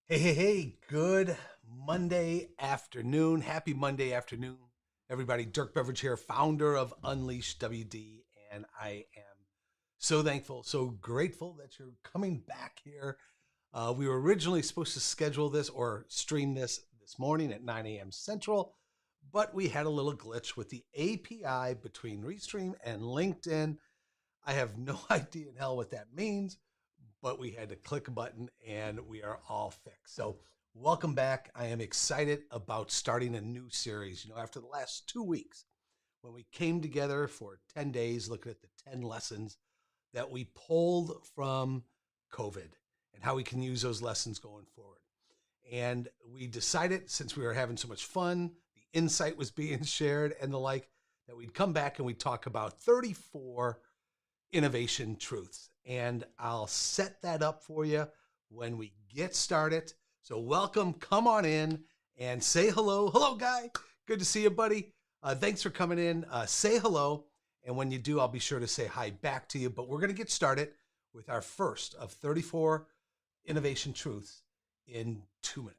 Hey, good Monday afternoon. Happy Monday afternoon, everybody. Dirk Beveridge here, founder of Unleash WD, and I am so thankful, so grateful that you're coming back here. We were originally supposed to schedule this or stream this morning at 9 a.m. Central, but we had a little glitch with the API between Restream and LinkedIn. I have no idea in hell what that means, but we had to click a button and we are all fixed. So welcome back. I am excited about starting a new series. After the last 2 weeks, when we came together for 10 days, looking at the 10 lessons that we pulled from COVID and how we can use those lessons going forward. And we decided, since we were having so much fun, the insight was being shared and the like, that we'd come back and we'd talk about 34 innovation truths. And I'll set that up for you when we get started. So welcome, come on in and say hello. Hello, Guy. Good to see you, buddy. Thanks for coming in. Say hello. And when you do, I'll be sure to say hi back to you. But we're going to get started with our first of 34 innovation truths in 2 minutes.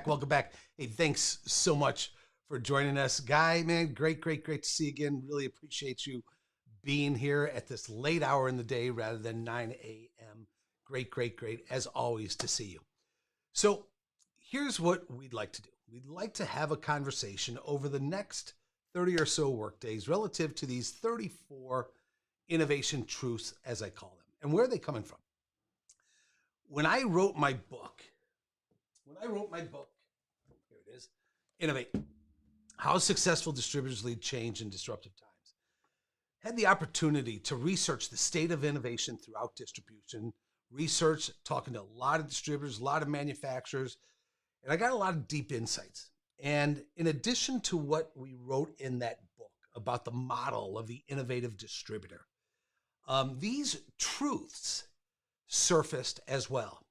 Welcome back. Hey, thanks so much for joining us. Guy, man, great to see you again. Really appreciate you being here at this late hour in the day rather than 9 a.m. Great, as always, to see you. So here's what we'd like to do. We'd like to have a conversation over the next 30 or so work days relative to these 34 innovation truths, as I call them. And where are they coming from? When I wrote my book, here it is, Innovate, How Successful Distributors Lead Change in Disruptive Times, had the opportunity to research the state of innovation throughout distribution, talking to a lot of distributors, a lot of manufacturers, and I got a lot of deep insights. And in addition to what we wrote in that book about the model of the innovative distributor, these truths surfaced as well.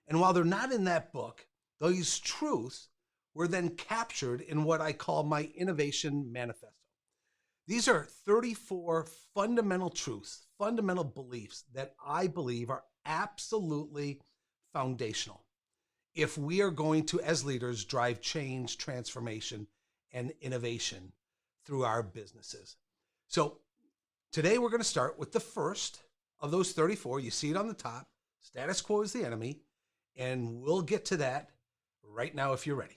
And while they're not in that book, these truths were then captured in what I call my innovation manifesto. These are 34 fundamental truths, fundamental beliefs that I believe are absolutely foundational if we are going to, as leaders, drive change, transformation, and innovation through our businesses. So today we're going to start with the first of those 34. You see it on the top. Status quo is the enemy. And we'll get to that right now if you're ready.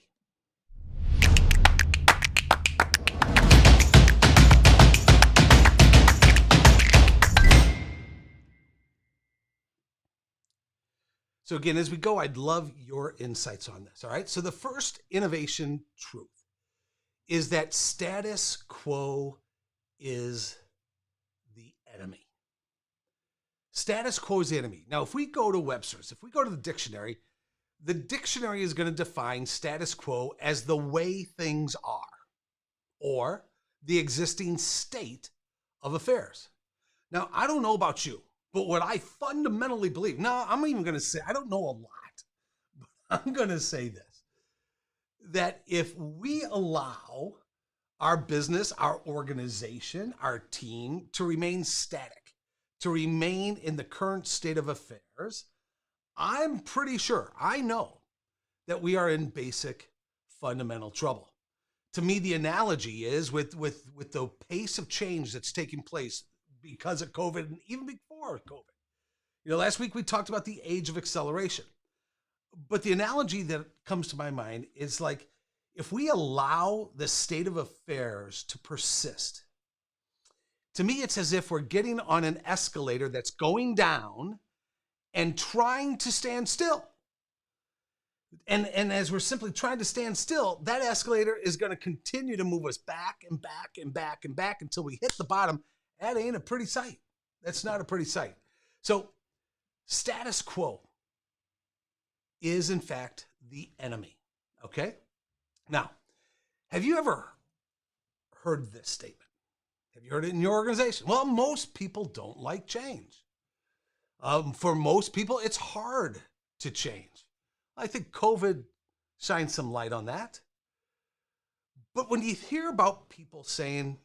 So again, as we go, I'd love your insights on this. All right. So the first innovation truth is that status quo is the enemy. Status quo is the enemy. Now, if we go to Webster's, if we go to the dictionary is going to define status quo as the way things are or the existing state of affairs. Now, I don't know about you, but what I fundamentally believe, now I'm even going to say, I don't know a lot, but I'm going to say this, that if we allow our business, our organization, our team to remain static, to remain in the current state of affairs, I'm pretty sure, I know that we are in basic fundamental trouble. To me, the analogy is with the pace of change that's taking place because of COVID and even before COVID. Last week we talked about the age of acceleration. But the analogy that comes to my mind is like, if we allow the state of affairs to persist, to me, it's as if we're getting on an escalator that's going down and trying to stand still. And as we're simply trying to stand still, that escalator is going to continue to move us back and back and back and back until we hit the bottom. That ain't a pretty sight. That's not a pretty sight. So status quo is, in fact, the enemy. Okay? Now, have you ever heard this statement? Have you heard it in your organization? Well, most people don't like change. For most people, it's hard to change. I think COVID shines some light on that. But when you hear about people saying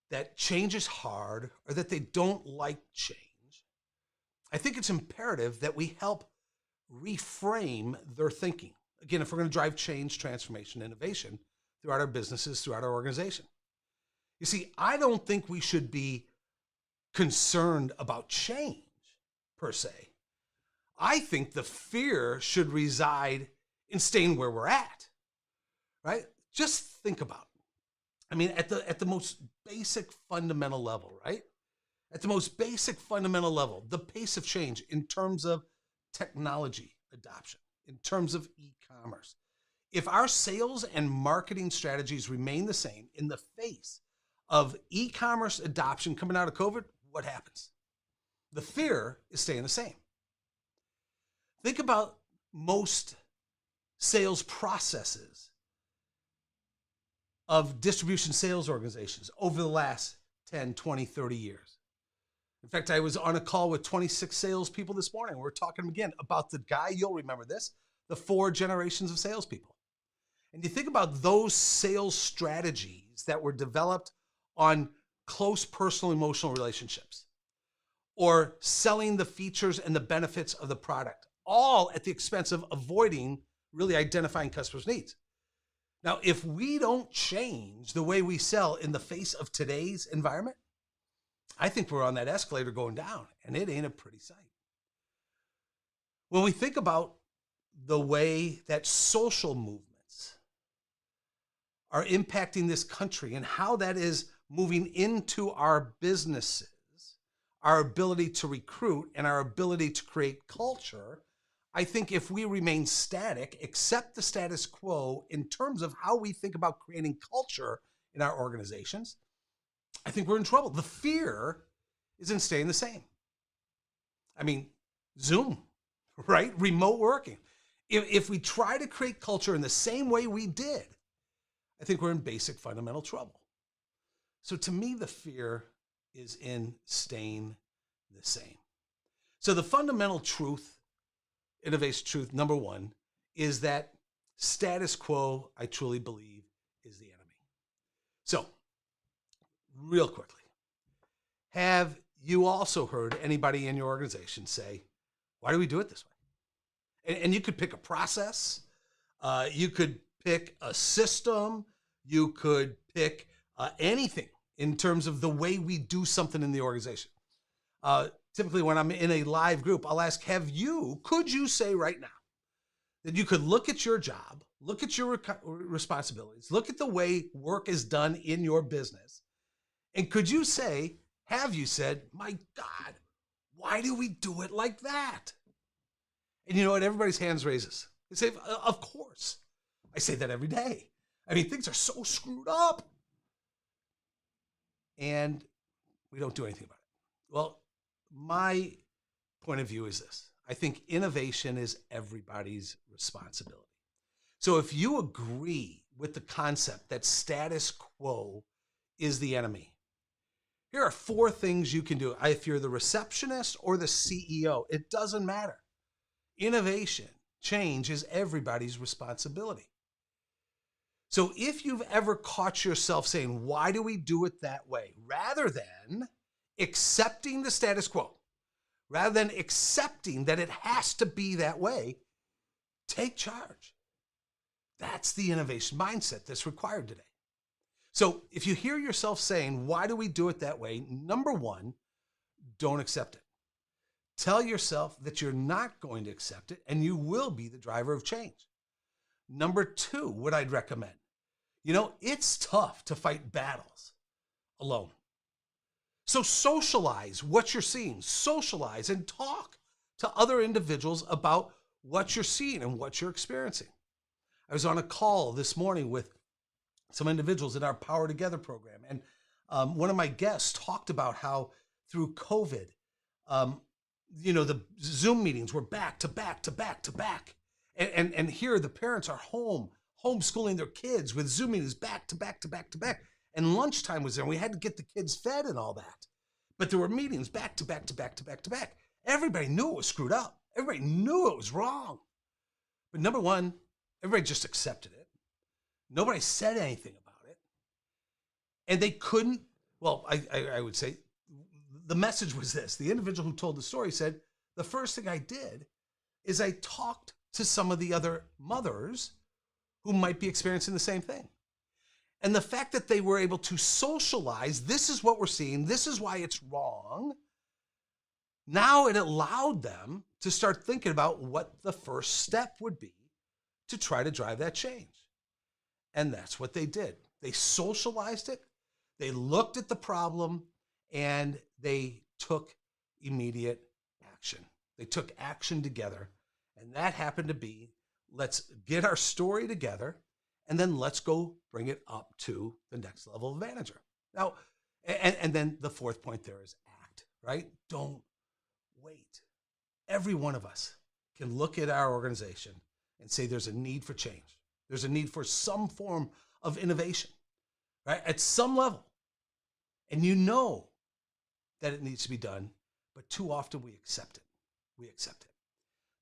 that change is hard or that they don't like change, I think it's imperative that we help reframe their thinking. Again, if we're going to drive change, transformation, innovation throughout our businesses, throughout our organization. You see, I don't think we should be concerned about change per se. I think the fear should reside in staying where we're at, right? Just think about it. I mean, at the most basic fundamental level, right? At the most basic fundamental level, the pace of change in terms of technology adoption, in terms of e-commerce. If our sales and marketing strategies remain the same in the face of e-commerce adoption coming out of COVID, what happens? The fear is staying the same. Think about most sales processes of distribution sales organizations over the last 10, 20, 30 years. In fact, I was on a call with 26 salespeople this morning. We're talking again about the guy, you'll remember this, the 4 generations of salespeople. And you think about those sales strategies that were developed on close personal emotional relationships or selling the features and the benefits of the product, all at the expense of avoiding really identifying customers' needs. Now, if we don't change the way we sell in the face of today's environment, I think we're on that escalator going down, and it ain't a pretty sight. When we think about the way that social movements are impacting this country and how that is moving into our businesses, our ability to recruit and our ability to create culture, I think if we remain static, accept the status quo in terms of how we think about creating culture in our organizations, I think we're in trouble. The fear is in staying the same. I mean, Zoom, right? Remote working. If we try to create culture in the same way we did, I think we're in basic fundamental trouble. So to me, the fear is in staying the same. So the fundamental truth, innovation truth, number one, is that status quo, I truly believe, is the enemy. So, real quickly, have you also heard anybody in your organization say, why do we do it this way? And you could pick a process, you could pick a system, you could pick anything in terms of the way we do something in the organization. Typically when I'm in a live group, I'll ask, could you say right now that you could look at your job, look at your responsibilities, look at the way work is done in your business, and could you say, have you said, my God, why do we do it like that? And you know what? Everybody's hands raises. They say, of course. I say that every day. I mean, things are so screwed up. And we don't do anything about it. Well, my point of view is this. I think innovation is everybody's responsibility. So if you agree with the concept that status quo is the enemy, here are 4 things you can do. If you're the receptionist or the CEO, it doesn't matter. Innovation, change is everybody's responsibility. So if you've ever caught yourself saying, why do we do it that way? Rather than accepting the status quo, rather than accepting that it has to be that way, take charge. That's the innovation mindset that's required today. So if you hear yourself saying, why do we do it that way? Number 1, don't accept it. Tell yourself that you're not going to accept it and you will be the driver of change. Number 2, what I'd recommend, it's tough to fight battles alone. So socialize what you're seeing, socialize and talk to other individuals about what you're seeing and what you're experiencing. I was on a call this morning with some individuals in our Power Together program. And one of my guests talked about how through COVID, the Zoom meetings were back to back to back to back. And here the parents are home, homeschooling their kids with Zoom meetings back to back to back to back. And lunchtime was there and we had to get the kids fed and all that. But there were meetings back to back to back to back to back. Everybody knew it was screwed up. Everybody knew it was wrong. But number 1, everybody just accepted it. Nobody said anything about it. And they couldn't, I would say the message was this. The individual who told the story said, the first thing I did is I talked to some of the other mothers who might be experiencing the same thing. And the fact that they were able to socialize, this is what we're seeing, this is why it's wrong. Now it allowed them to start thinking about what the first step would be to try to drive that change. And that's what they did. They socialized it, they looked at the problem, and they took immediate action. They took action together. And that happened to be, let's get our story together, and then let's go bring it up to the next level of manager. Now, and then the 4th point there is act, right? Don't wait. Every one of us can look at our organization and say there's a need for change. There's a need for some form of innovation, right? At some level. And you know that it needs to be done, but too often we accept it. We accept it.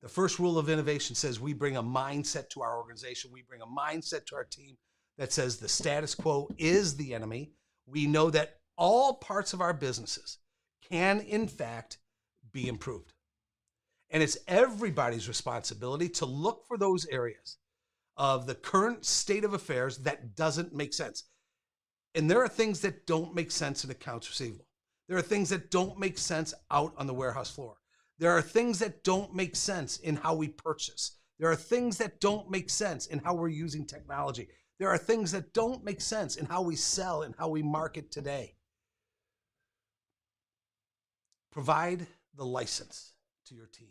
The first rule of innovation says we bring a mindset to our organization. We bring a mindset to our team that says the status quo is the enemy. We know that all parts of our businesses can, in fact, be improved. And it's everybody's responsibility to look for those areas of the current state of affairs that doesn't make sense. And there are things that don't make sense in accounts receivable. There are things that don't make sense out on the warehouse floor. There are things that don't make sense in how we purchase. There are things that don't make sense in how we're using technology. There are things that don't make sense in how we sell and how we market today. Provide the license to your team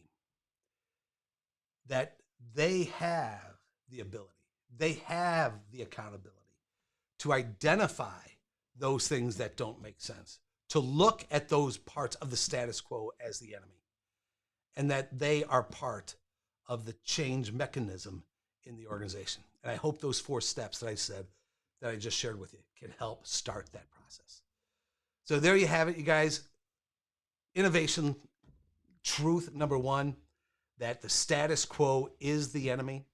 that they have the ability, they have the accountability to identify those things that don't make sense, to look at those parts of the status quo as the enemy, and that they are part of the change mechanism in the organization. And I hope those 4 steps that I said, that I just shared with you, can help start that process. So there you have it, you guys. Innovation, truth number 1, that the status quo is the enemy.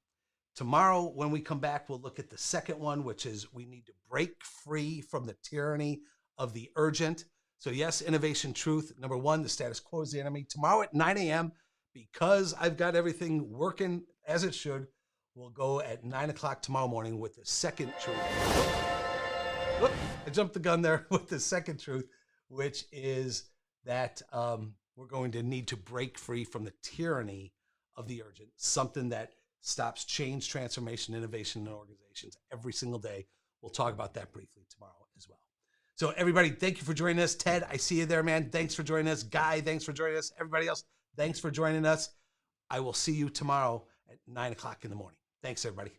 Tomorrow, when we come back, we'll look at the second one, which is we need to break free from the tyranny of the urgent. So yes, innovation, truth. Number 1, the status quo is the enemy. Tomorrow at 9 a.m., because I've got everything working as it should, we'll go at 9 o'clock tomorrow morning with the second truth. Whoop, I jumped the gun there with the second truth, which is that we're going to need to break free from the tyranny of the urgent, something that stops change, transformation, innovation in organizations every single day. We'll talk about that briefly tomorrow as well. So everybody, thank you for joining us. Ted, I see you there, man. Thanks for joining us. Guy, thanks for joining us. Everybody else, thanks for joining us. I will see you tomorrow at 9 o'clock in the morning. Thanks, everybody.